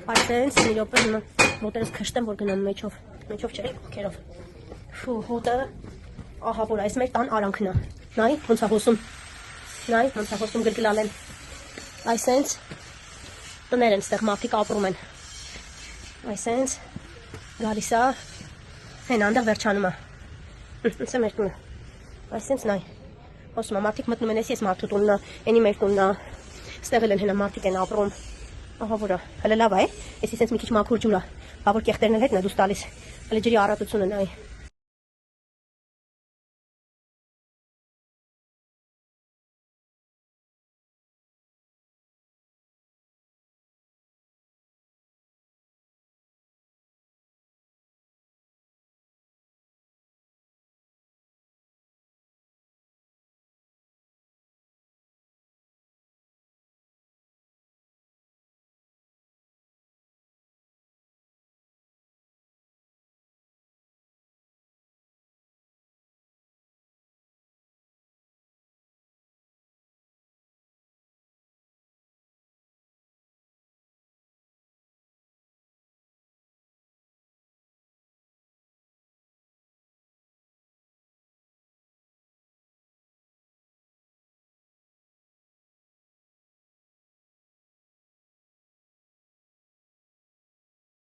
Այսենց մի րոպե հիմա ոտերս քշտեմ, որ գնամ մեջով չէ, քերով։ Ֆու, հոտը, ահա որ այս մեր տան արանքն է։ Նայ, ոնց է հոսում։ Նայ, ոնց է հոսում գրգլալեն։ Այսենց տներ են, ստեղ մարդիկ ապրում են։ Այսենց գալիս է, հեն անդեղ վերջանում է։ Սա մեր տունը։ Այսենց նայ, հոսում է, մարդիկ մտնում են, ես մարդու տունն է, ենի մեր տունն է, ստեղ էլ են հենա մարդիկ են ապրում։ Ահա որը, հələ լավ է, ես իսենց մի քիչ մաքուր ջուր է, բավոր կեղտերն էլ հետն է դուս տալիս, հələ ջրի առատությունը նայ։